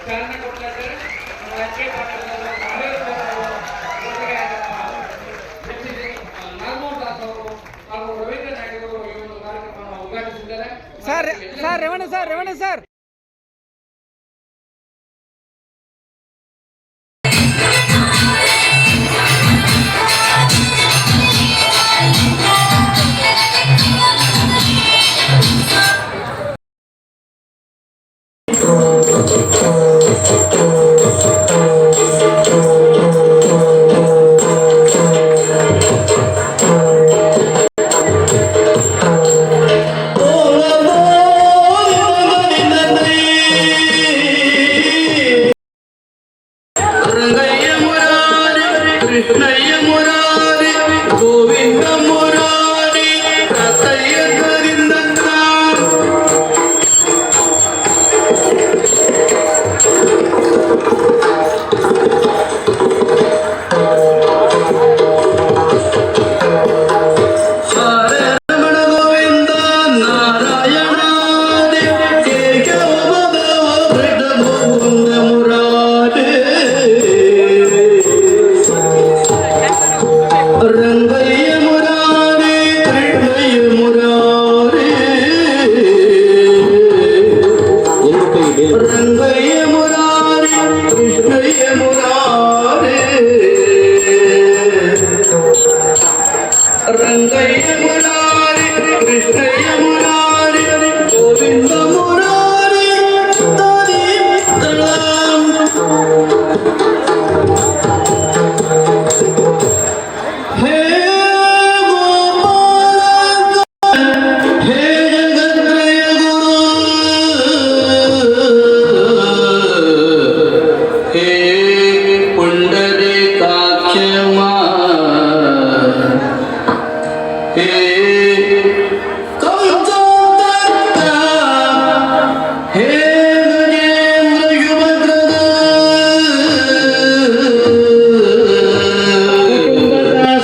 ಚಾಲನೆ ಕೊಡ್ತಾ ಇದ್ದಾರೆ. ನಾಗಮೋಹನ್ ದಾಸ್ ಅವರು ಹಾಗೂ ರವೀಂದ್ರ ನಾಯ್ಡು ಅವರು ಈ ಒಂದು ಕಾರ್ಯಕ್ರಮವನ್ನು ಉದ್ಘಾಟಿಸಿದ್ದಾರೆ. ಸರ್ ರೇವಣ್ಣ ಸರ್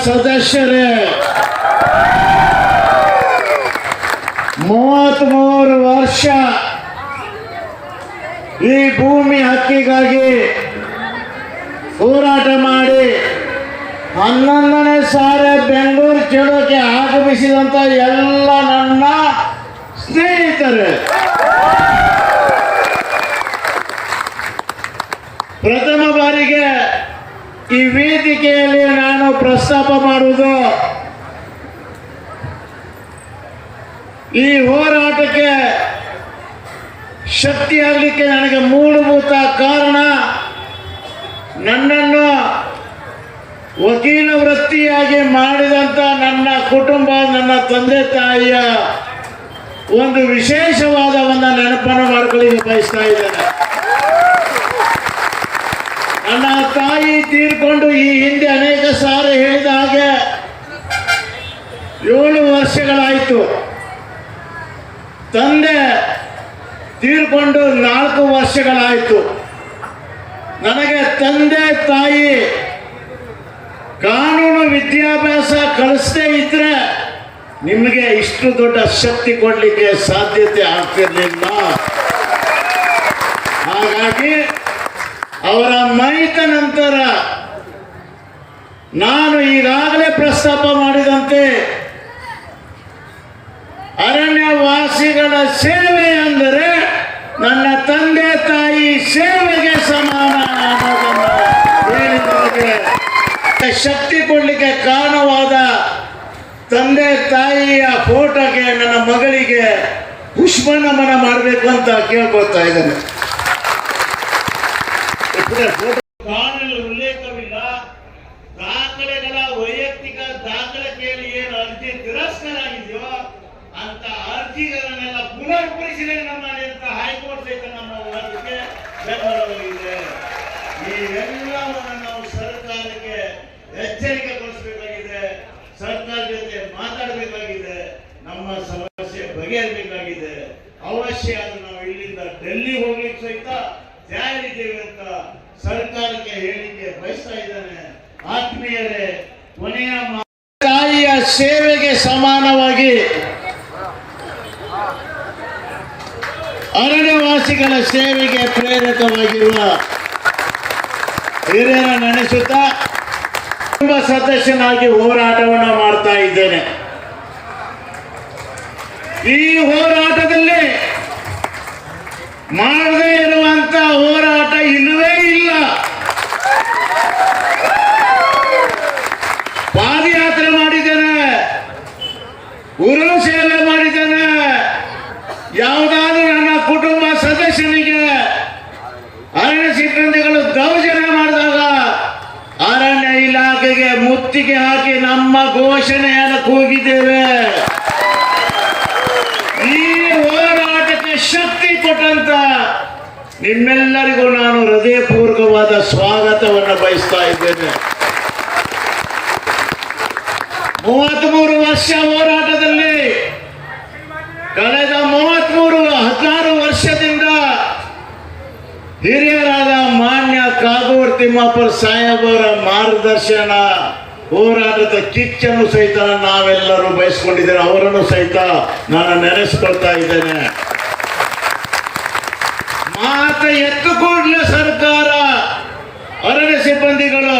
ಸದಸ್ಯರೇ, 33 ವರ್ಷ ಈ ಭೂಮಿ ಹಕ್ಕಿಗಾಗಿ ಹೋರಾಟ ಮಾಡಿ 11ನೇ ಸಾರಿ ಬೆಂಗಳೂರು ಚಳೋಕೆ ಆಗಮಿಸಿದಂತ ಎಲ್ಲ ನನ್ನ ಸ್ನೇಹಿತರು, ಪ್ರಥಮ ಬಾರಿಗೆ ಈ ವೇದಿಕೆಯಲ್ಲಿ ನಾನು ಪ್ರಸ್ತಾಪ ಮಾಡುವುದು ಈ ಹೋರಾಟಕ್ಕೆ ಶಕ್ತಿಯಾಗಲಿಕ್ಕೆ ನನಗೆ ಮೂಲಭೂತ ಕಾರಣ ನನ್ನನ್ನು ವಕೀಲ ವೃತ್ತಿಯಾಗಿ ಮಾಡಿದಂಥ ನನ್ನ ಕುಟುಂಬ, ನನ್ನ ತಂದೆ ತಾಯಿಯ ಒಂದು ವಿಶೇಷವಾದ ಒಂದು ನೆನಪನ್ನು ಮಾಡ್ಕೊಳ್ಳಿಕ್ಕೆ ಬಯಸ್ತಾ ಇದ್ದೇನೆ. ನನ್ನ ತಾಯಿ ತೀರ್ಕೊಂಡು ಈ ಹಿಂದೆ ಅನೇಕ ಸಾರಿ ಹೇಳಿದ ಹಾಗೆ 7 ವರ್ಷಗಳಾಯಿತು. ತಂದೆ ತೀರ್ಕೊಂಡು 4 ವರ್ಷಗಳಾಯಿತು. ನನಗೆ ತಂದೆ ತಾಯಿ ಕಾನೂನು ವಿದ್ಯಾಭ್ಯಾಸ ಕಲಿಸದೇ ಇದ್ರೆ ನಿಮಗೆ ಇಷ್ಟು ದೊಡ್ಡ ಶಕ್ತಿ ಕೊಡಲಿಕ್ಕೆ ಸಾಧ್ಯತೆ ಆಗ್ತಿರಲಿಲ್ಲ. ಹಾಗಾಗಿ ಅವರ ಮೈತ ನಂತರ ನಾನು ಈಗಾಗಲೇ ಪ್ರಸ್ತಾಪ ಮಾಡಿದಂತೆ ಅರಣ್ಯವಾಸಿಗಳ ಸೇವೆ ಅಂದರೆ ನನ್ನ ತಂದೆ ತಾಯಿ ಸೇವೆಗೆ ಸಮಾನ ಅನ್ನೋದನ್ನು ಹೇಳಿದವರಿಗೆ ಶಕ್ತಿ ಕೊಡಲಿಕ್ಕೆ ಕಾರಣವಾದ ತಂದೆ ತಾಯಿಯ ಫೋಟೋಗೆ ನನ್ನ ಮಗಳಿಗೆ ಪುಷ್ಪ ನಮನ ಮಾಡಬೇಕು ಅಂತ ಕೇಳ್ಕೊಳ್ತಾ ಇದ್ದೇನೆ. ಕಾನೂನು ಉಲ್ಲೇಖವಿಲ್ಲ, ದಾಖಲೆಗಳ ವೈಯಕ್ತಿಕ ದಾಖಲೆಯಲ್ಲಿ ಏನು ಅರ್ಜಿ ತಿರಸ್ಕಾರ ಆಗಿದೆಯೋ ಅಂತ ಅರ್ಜಿಗಳನ್ನೆಲ್ಲ ಪುನರ್ ಪರಿಶೀಲನೆ ಮಾಡಿ ಅಂತ ಹೈಕೋರ್ಟ್ ಸಹಿತ ನಮ್ಮ ಹೋರಾಟಕ್ಕೆ ಬೆಂಬಲವಾಗಿದೆ. ಇವೆಲ್ಲವನ್ನು ನಾವು ಸರ್ಕಾರಕ್ಕೆ ಎಚ್ಚರಿಕೆ ಕೊಡಿಸಬೇಕಾಗಿದೆ, ಸರ್ಕಾರ ಜೊತೆ ಮಾತಾಡಬೇಕಾಗಿದೆ, ನಮ್ಮ ಸಮಸ್ಯೆ ಬಗೆಹರಿಬೇಕಾಗಿದೆ. ಅವಶ್ಯ ಆದ್ರೆ ನಾವು ಇಲ್ಲಿಂದ ಡೆಲ್ಲಿ ಹೋಗ್ಲಿಕ್ಕೆ ಸಹಿತ ತಯಾರಿದ್ದೇವೆ ಅಂತ ಸರ್ಕಾರಕ್ಕೆ ಹೇಳಿಕೆ ಬಯಸ್ತಾ ಇದ್ದಾನೆ. ಆತ್ಮೀಯರೇ, ಕೊನೆಯ ತಾಯಿಯ ಸೇವೆಗೆ ಸಮಾನವಾಗಿ ಅರಣ್ಯವಾಸಿ ಆದಿವಾಸಿಗಳ ಸೇವೆಗೆ ಪ್ರೇರಕವಾಗಿರುವ ಹಿರಿಯರ ನೆನೆಸುತ್ತಾ ಕುಟುಂಬ ಸದಸ್ಯನಾಗಿ ಹೋರಾಟವನ್ನು ಮಾಡ್ತಾ ಇದ್ದೇನೆ. ಈ ಹೋರಾಟದಲ್ಲಿ ಮಾಡದೇ ಇರುವಂತ ಹೋರಾಟ ಇಲ್ಲವೇ ಇಲ್ಲ. ಪಾದಯಾತ್ರೆ ಮಾಡಿದ್ದೇನೆ, ಉರುಳು ಸೇವೆ ಮಾಡಿದ್ದೇನೆ. ಯಾವುದಾದ್ರೂ ನನ್ನ ಕುಟುಂಬ ಸದಸ್ಯನಿಗೆ ಅರಣ್ಯ ಸಿಬ್ಬಂದಿಗಳು ದೌರ್ಜನ್ಯ ಮಾಡಿದಾಗ ಅರಣ್ಯ ಇಲಾಖೆಗೆ ಮುತ್ತಿಗೆ ಹಾಕಿ ನಮ್ಮ ಘೋಷಣೆಯನ್ನು ಕೂಗಿದ್ದೇವೆ. ಈ ಹೋರಾಟಕ್ಕೆ ಶಕ್ತಿ ಕೊಟ್ಟಂತ ನಿಮ್ಮೆಲ್ಲರಿಗೂ ನಾನು ಹೃದಯಪೂರ್ವಕವಾದ ಸ್ವಾಗತವನ್ನು ಬಯಸ್ತಾ ಇದ್ದೇನೆ. 33 ವರ್ಷ ಹೋರಾಟದಲ್ಲಿ ಕಳೆದ 16 ವರ್ಷದಿಂದ ಹಿರಿಯರಾದ ಮಾನ್ಯ ಕಾಗೋಡು ತಿಮ್ಮಪ್ಪ ಸಾಹೇಬರ ಮಾರ್ಗದರ್ಶನ ಹೋರಾಟದ ಕಿಚ್ಚನ್ನು ಸಹಿತ ನಾವೆಲ್ಲರೂ ಬಯಸ್ಕೊಂಡಿದ್ದೇನೆ. ಅವರನ್ನು ಸಹಿತ ನಾನು ನೆನೆಸ್ಕೊಳ್ತಾ ಇದ್ದೇನೆ. ಮಾತು ಎತ್ತು ಕೂಡಲೇ ಸರ್ಕಾರ ಅರಣ್ಯ ಸಿಬ್ಬಂದಿಗಳು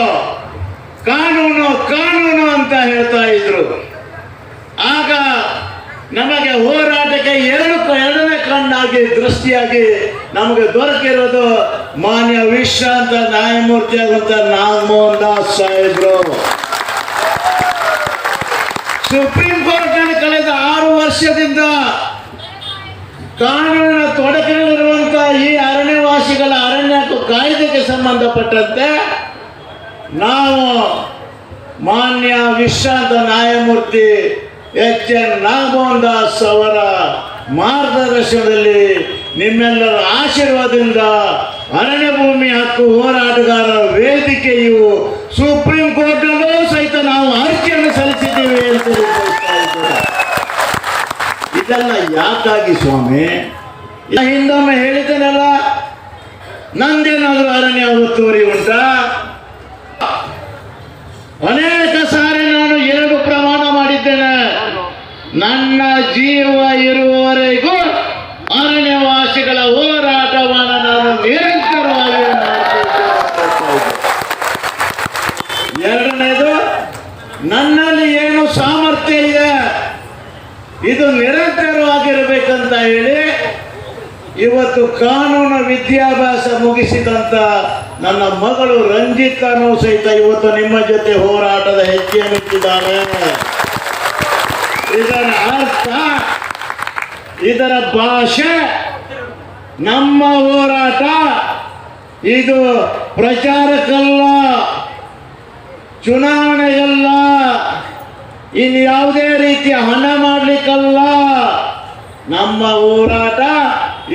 ಕಾನೂನು ಕಾನೂನು ಅಂತ ಹೇಳ್ತಾ ಇದ್ರು. ಆಗ ನಮಗೆ ಹೋರಾಟಕ್ಕೆ ಎರಡನೇ ಕಣ್ಣಾಗಿ ದೃಷ್ಟಿಯಾಗಿ ನಮಗೆ ದೊರಕಿರೋದು ಮಾನ್ಯ ವಿಶ್ರಾಂತ ನ್ಯಾಯಮೂರ್ತಿ ಆಗುವಂತ ನಾಗಮೋಹನ್ ದಾಸ್ ಸಾಹೇಬ್ರು. ಸುಪ್ರೀಂ ಕೋರ್ಟ್ನಲ್ಲಿ ಕಳೆದ 6 ವರ್ಷದಿಂದ ಕಾನೂನಿನ ತೊಡಕಿನಲ್ಲಿರುವಂತಹ ಈ ಅರಣ್ಯವಾಸಿಗಳ ಅರಣ್ಯ ಕಾಯ್ದೆಗೆ ಸಂಬಂಧಪಟ್ಟಂತೆ ನಾವು ಮಾನ್ಯ ವಿಶ್ರಾಂತ ನ್ಯಾಯಮೂರ್ತಿ HN ನಾಗಮೋಹನ್ ದಾಸ್ ಅವರ ಮಾರ್ಗದರ್ಶನದಲ್ಲಿ ನಿಮ್ಮೆಲ್ಲರ ಆಶೀರ್ವಾದದಿಂದ ಅರಣ್ಯ ಭೂಮಿ ಹಕ್ಕು ಹೋರಾಟಗಾರರ ವೇದಿಕೆಯು ಸುಪ್ರೀಂ ಕೋರ್ಟ್ನಲ್ಲೂ ಸಹಿತ ನಾವು ಅರ್ಜಿಯನ್ನು ಸಲ್ಲಿಸಿದ್ದೇವೆ ಅಂತ ತಿಳಿಸ್ತಾ ಇದ್ದೇವೆ. ಇದೆಲ್ಲ ಯಾಕಾಗಿ ಸ್ವಾಮಿ? ಹಿಂದೊಮ್ಮೆ ಹೇಳಿದ್ದೇನಲ್ಲ, ನಂದೇನಾದ್ರೂ ಅರಣ್ಯ ಒತ್ತುವರಿ ಉಂಟಾ? ಅನೇಕ ಸಾರಿ ನಾನು 2 ಪ್ರಮಾಣ ಮಾಡಿದ್ದೇನೆ. ನನ್ನ ಜೀವ ಇರುವವರೆಗೂ ಅರಣ್ಯವಾಸಿಗಳ ಹೋರಾಟವನ್ನು ನಾನು ನಿರಂತರವಾಗಿ ಮಾಡ್ತಿದ್ದೇನೆ. ಎರಡನೇದು, ನನ್ನಲ್ಲಿ ಏನು ಸಾಮರ್ಥ್ಯ ಇದೆ ಇದು ನಿರಂತರವಾಗಿರಬೇಕಂತ ಹೇಳಿ ಇವತ್ತು ಕಾನೂನು ವಿದ್ಯಾಭ್ಯಾಸ ಮುಗಿಸಿದಂತ ನನ್ನ ಮಗಳು ರಂಜಿತಾನೂ ಸಹಿತ ಇವತ್ತು ನಿಮ್ಮ ಜೊತೆ ಹೋರಾಟದ ಹೆಜ್ಜೆಯನ್ನು ಇಟ್ಟಿದ್ದಾಳೆ. ಇದರ ಅರ್ಥ, ಇದರ ಭಾಷೆ, ನಮ್ಮ ಹೋರಾಟ ಇದು ಪ್ರಚಾರಕ್ಕಲ್ಲ, ಚುನಾವಣೆಯಲ್ಲ, ಇನ್ಯಾವುದೇ ರೀತಿಯ ಹಣ ಮಾಡಲಿಕ್ಕಲ್ಲ. ನಮ್ಮ ಹೋರಾಟ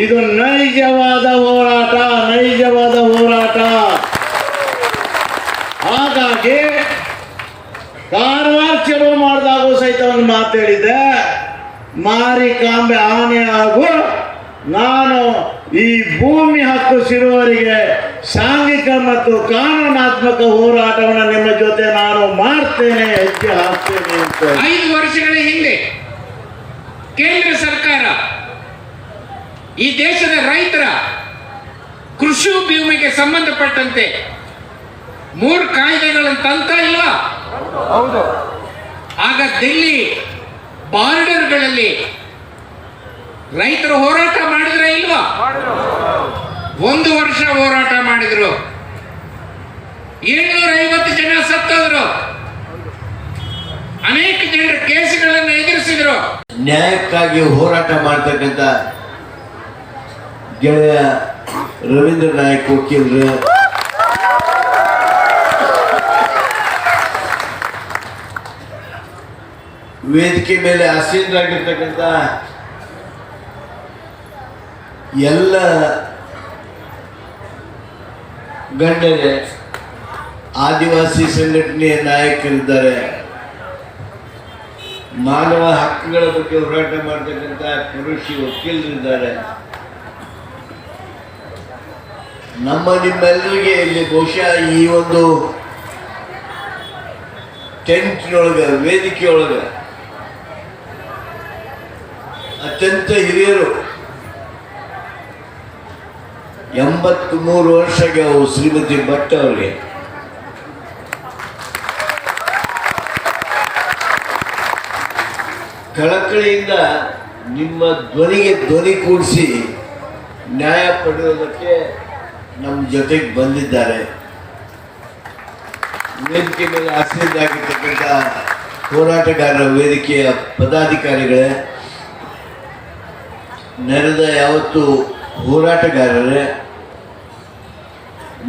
ಇದು ನೈಜವಾದ ಹೋರಾಟ, ನೈಜವಾದ ಹೋರಾಟ. ಹಾಗಾಗಿ ಕಾರವಾರ ಚಲೋ ಮಾಡಿದಾಗೂ ಸಹಿತ ಒಂದು ಮಾತು ಹೇಳಿದ್ದೆ, ಮಾರಿ ಕಾಂಬೆ ಆನೆ ಹಾಗೂ ನಾನು ಈ ಭೂಮಿ ಹಕ್ಕು ಸಿರುವವರಿಗೆ ಸಾಂಘಿಕ ಮತ್ತು ಕಾನೂನಾತ್ಮಕ ಹೋರಾಟವನ್ನು ನಿಮ್ಮ ಜೊತೆ ನಾನು ಮಾಡ್ತೇನೆ, ಹೆಜ್ಜೆ ಹಾಕ್ತೇನೆ ಅಂತ. 5 ವರ್ಷಗಳ ಹಿಂದೆ ಕೇಂದ್ರ ಸರ್ಕಾರ ಈ ದೇಶದ ರೈತರ ಕೃಷಿ ಭೂಮಿಗೆ ಸಂಬಂಧಪಟ್ಟಂತೆ 3 ಕಾಯ್ದೆಗಳನ್ನು ತಂತ ಇಲ್ವಾ? ಹೌದು. ಆಗ ದಿಲ್ಲಿ ಬಾರ್ಡರ್ಗಳಲ್ಲಿ ರೈತರು ಹೋರಾಟ ಮಾಡಿದ್ರೆ ಇಲ್ವಾ? 1 ವರ್ಷ ಹೋರಾಟ ಮಾಡಿದ್ರು, 750 ಜನ ಸತ್ತೋದ್ರು, ಅನೇಕ ಜನರ ಕೇಸುಗಳನ್ನು ಎದುರಿಸಿದ್ರು. ನ್ಯಾಯಕ್ಕಾಗಿ ಹೋರಾಟ ಮಾಡ್ತಕ್ಕಂಥ ಗೆಳೆಯ ರವೀಂದ್ರ ನಾಯಕ್ ವಕೀಲರು, ವೇದಿಕೆ ಮೇಲೆ ಆಸೀನರಾಗಿರ್ತಕ್ಕಂಥ ಎಲ್ಲ ಗಣ್ಯರೇ, ಆದಿವಾಸಿ ಸಂಘಟನೆಯ ನಾಯಕರಿದ್ದಾರೆ, ಮಾನವ ಹಕ್ಕುಗಳ ಬಗ್ಗೆ ಹೋರಾಟ ಮಾಡ್ತಕ್ಕಂಥ ಕೃಷಿ ವಕೀಲರಿದ್ದಾರೆ. ನಿಮ್ಮೆಲ್ಲರಿಗೆ ಇಲ್ಲಿ ಬಹುಶಃ ಈ ಒಂದು ಟೆಂಟ್ನೊಳಗೆ, ವೇದಿಕೆಯೊಳಗೆ ಅತ್ಯಂತ ಹಿರಿಯರು, 83 ವರ್ಷಗೆ ಅವು ಶ್ರೀಮತಿ ಭಟ್ ಅವರಿಗೆ. ಕಳಕಳಿಯಿಂದ ನಿಮ್ಮ ಧ್ವನಿಗೆ ಧ್ವನಿ ಕೂಡಿಸಿ ನ್ಯಾಯ ಪಡೆಯೋದಕ್ಕೆ ನಮ್ಮ ಜೊತೆಗೆ ಬಂದಿದ್ದಾರೆ. ವೇದಿಕೆ ಮೇಲೆ ಆಸೀನರಾಗಿರ್ತಕ್ಕಂಥ ಹೋರಾಟಗಾರರ ವೇದಿಕೆಯ ಪದಾಧಿಕಾರಿಗಳೇ, ನೆರೆದ ಯಾವತ್ತು ಹೋರಾಟಗಾರರೇ,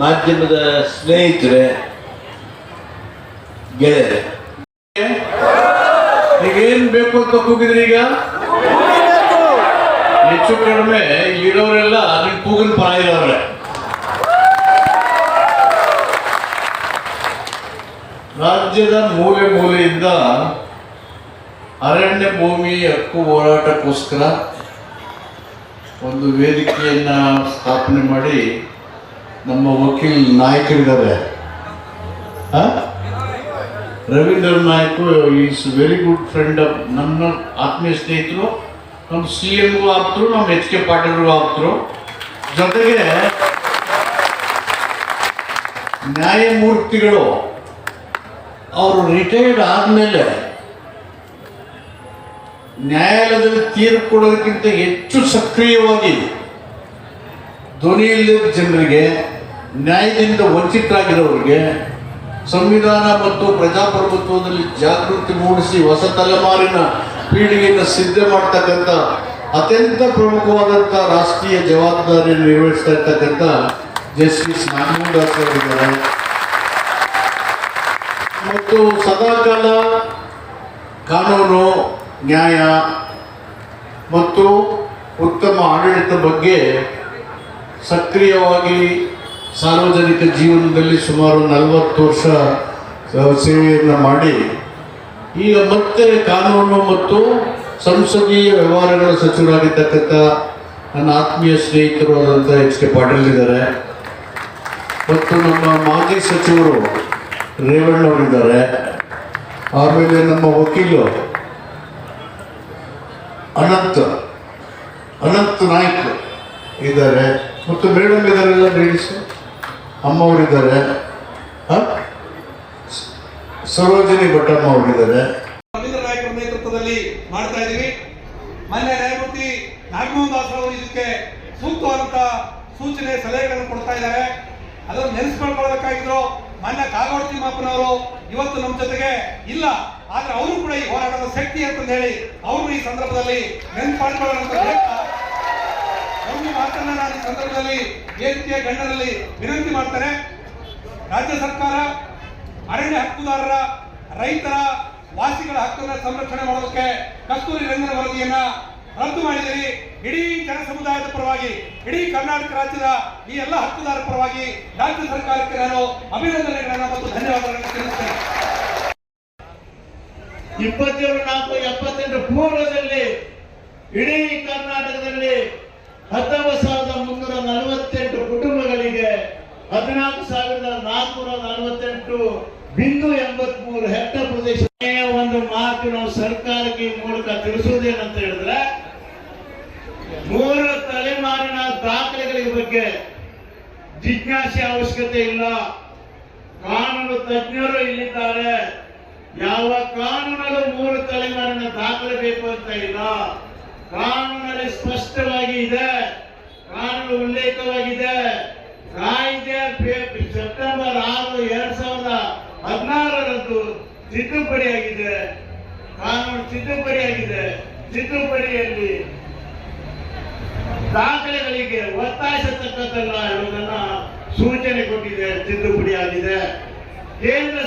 ಮಾಧ್ಯಮದ ಸ್ನೇಹಿತರೆ, ಗೆಳೆಯರೆ, ಈಗೇನ್ ಬೇಕು ಅಂತ ಕೂಗಿದ್ರಿ? ಈಗ ಹೆಚ್ಚು ಕಡಿಮೆ ಇರೋರೆಲ್ಲ ನಿಮ್ ಕೂಗಿನ ಪರ ಇರೋರೆ. ರಾಜ್ಯದ ಮೂಲೆ ಮೂಲೆಯಿಂದ ಅರಣ್ಯ ಭೂಮಿ ಹಕ್ಕು ಹೋರಾಟಕ್ಕೋಸ್ಕರ ಒಂದು ವೇದಿಕೆಯನ್ನ ಸ್ಥಾಪನೆ ಮಾಡಿ ನಮ್ಮ ವಕೀಲ್ ನಾಯಕರಿದ್ದಾರೆ. Ravindra Naik is very good friend of ನನ್ನ ಆತ್ಮೀಯ ಸ್ನೇಹಿತರು, ನಮ್ಮ CMಗೂ ಆಗ್ತರು, ನಮ್ಮ HK ಪಾಟೀಲ್ರಿಗೂ ಆಗ್ತರು. ಜೊತೆಗೆ ನ್ಯಾಯಮೂರ್ತಿಗಳು ಅವರು ರಿಟೈರ್ಡ್ ಆದಮೇಲೆ ನ್ಯಾಯಾಲಯದಲ್ಲಿ ತೀರ್ಪು ಕೊಡೋದಕ್ಕಿಂತ ಹೆಚ್ಚು ಸಕ್ರಿಯವಾಗಿ ಧ್ವನಿ ಇಲ್ಲದ ಜನರಿಗೆ, ನ್ಯಾಯದಿಂದ ವಂಚಿತರಾಗಿರೋರಿಗೆ ಸಂವಿಧಾನ ಮತ್ತು ಪ್ರಜಾಪ್ರಭುತ್ವದಲ್ಲಿ ಜಾಗೃತಿ ಮೂಡಿಸಿ ಹೊಸ ತಲೆಮಾರಿನ ಪೀಳಿಗೆಯನ್ನು ಸಿದ್ಧ ಮಾಡ್ತಕ್ಕಂಥ ಅತ್ಯಂತ ಪ್ರಮುಖವಾದಂಥ ರಾಷ್ಟ್ರೀಯ ಜವಾಬ್ದಾರಿ ನಿರ್ವಹಿಸ್ತಾ ಇರ್ತಕ್ಕಂಥ ಜಸ್ಟಿಸ್ ನಾಗಮೋಹನ್ ದಾಸ್ ಅವರಿದ್ದಾರೆ. ಮತ್ತು ಸದಾಕಾಲ ಕಾನೂನು, ನ್ಯಾಯ ಮತ್ತು ಉತ್ತಮ ಆಡಳಿತ ಬಗ್ಗೆ ಸಕ್ರಿಯವಾಗಿ ಸಾರ್ವಜನಿಕ ಜೀವನದಲ್ಲಿ ಸುಮಾರು 40 ವರ್ಷ ಸೇವೆಯನ್ನು ಮಾಡಿ ಈಗ ಮತ್ತೆ ಕಾನೂನು ಮತ್ತು ಸಂಸದೀಯ ವ್ಯವಹಾರಗಳ ಸಚಿವರಾಗಿರ್ತಕ್ಕಂಥ ನನ್ನ ಆತ್ಮೀಯ ಸ್ನೇಹಿತರು ಆದಂಥ HK ಪಾಟೀಲ್ ಇದ್ದಾರೆ. ಮತ್ತು ನಮ್ಮ ಮಾಜಿ ಸಚಿವರು ರೇವಣ್ಣವರಿದ್ದಾರೆ. ಆಮೇಲೆ ನಮ್ಮ ವಕೀಲು ಅನಂತ್ ನಾಯ್ಕ್ ಇದ್ದಾರೆ. ಮತ್ತು ಮೇಡಮ್ ಇದ್ದಾರೆಲ್ಲ, ಲೇಡೀಸ್ ಅಮ್ಮವರಿದ್ದಾರೆ, ಸರೋಜಿನಿ ಭಟ್ಟಮ್ಮ ಅವರಿದ್ದಾರೆ. ರವೀಂದ್ರ ನಾಯ್ಕರ ನೇತೃತ್ವದಲ್ಲಿ ಮಾಡ್ತಾ ಇದ್ದೀವಿ. ಮಾನ್ಯ ನ್ಯಾಯಮೂರ್ತಿ ನಾಗಮೋಹನ್ ದಾಸ್ ಅವರು ಇದಕ್ಕೆ ಸೂಕ್ತವಾದಂತಹ ಸೂಚನೆ ಸಲಹೆಗಳನ್ನು ಕೊಡ್ತಾ ಇದ್ದಾರೆ. ಅದನ್ನು ನೆನೆಸ್ಕೊಳ್ಕೊಳ್ಬೇಕಾಗಿದ್ರು ಮಾನ್ಯ ಕಾಗೋಡು ತಿಮ್ಮಪ್ಪನವರು ಇವತ್ತು ನಮ್ಮ ಜೊತೆಗೆ ಇಲ್ಲ, ಆದ್ರೆ ಅವರು ಕೂಡ ಈ ಹೋರಾಟದ ಶಕ್ತಿ ಅಂತ ಹೇಳಿ ಅವರು ಈ ಸಂದರ್ಭದಲ್ಲಿ ನೆನ್ಪಾಡ್ಕೊಳ್ಳೋಣ. ಒಂದು ಮಾತನ್ನ ನಾನು ಈ ಸಂದರ್ಭದಲ್ಲಿ ವೇದಿಕೆಯ ಗಣ್ಯರಲ್ಲಿ ವಿನಂತಿ ಮಾಡ್ತೇನೆ. ರಾಜ್ಯ ಸರ್ಕಾರ ಅರಣ್ಯ ಹಕ್ಕುದಾರರ, ರೈತರ, ವಾಸಿಗಳ ಹಕ್ಕನ್ನು ಸಂರಕ್ಷಣೆ ಮಾಡೋದಕ್ಕೆ ಕಸ್ತೂರಿ ರಂಗನ ವರದಿಯನ್ನ ರದ್ದು ಮಾಡಿದಿರಿ. ಇಡೀ ಜನ ಸಮುದಾಯದ ಪರವಾಗಿ, ಇಡೀ ಕರ್ನಾಟಕ ರಾಜ್ಯದ ಈ ಎಲ್ಲ ಹಕ್ಕುದಾರರ ಪರವಾಗಿ ರಾಜ್ಯ ಸರ್ಕಾರಕ್ಕೆ ನಾನು ಅಭಿನಂದನೆಗಳನ್ನ ಮತ್ತು ಧನ್ಯವಾದಗಳನ್ನು ತಿಳಿಸುತ್ತೇನೆ. 27/4/78 ಪೂರ್ವದಲ್ಲಿ ಇಡೀ ಕರ್ನಾಟಕದಲ್ಲಿ 19,348 ಕುಟುಂಬಗಳಿಗೆ 14,448.83 ಹೆಕ್ಟರ್ ಪ್ರದೇಶ ಒಂದು ಮಾರ್ಕ್ ನಾವು ಸರ್ಕಾರಕ್ಕೆ ಮೂಲಕ ತಿಳಿಸುವುದೇನಂತ ಹೇಳಿದ್ರೆ, 3 ತಲೆಮಾರಿನ ದಾಖಲೆಗಳ ಬಗ್ಗೆ ಜಿಜ್ಞಾಸೆ ಅವಶ್ಯಕತೆ ಇಲ್ಲ. ಕಾನೂನು ತಜ್ಞರು ಇಲ್ಲಿದ್ದಾರೆ. ಯಾವ ಕಾನೂನಲ್ಲೂ 3 ತಲೆಮಾರಿನ ದಾಖಲೆ ಬೇಕು ಅಂತ ಇಲ್ಲ. ಕಾನೂನಲ್ಲಿ ಸ್ಪಷ್ಟವಾಗಿ ಇದೆ, ಕಾನೂನು ಉಲ್ಲೇಖವಾಗಿದೆ. ಕಾಯ್ದೆ ಸೆಪ್ಟೆಂಬರ್ 6, 2016 ತಿದ್ದುಪಡಿಯಾಗಿದೆ. ಕಾನೂನು ತಿದ್ದುಪಡಿಯಾಗಿದೆ. ತಿದ್ದುಪಡಿಯಲ್ಲಿ ದಾಖಲೆಗಳಿಗೆ ಒತ್ತಾಯಿಸತಕ್ಕದ್ದಲ್ಲ ಎನ್ನುವುದನ್ನ ಸೂಚನೆ ಕೊಟ್ಟಿದೆ. ತಿದ್ದುಪಡಿಯಾಗಿದೆ. ಕೇಂದ್ರ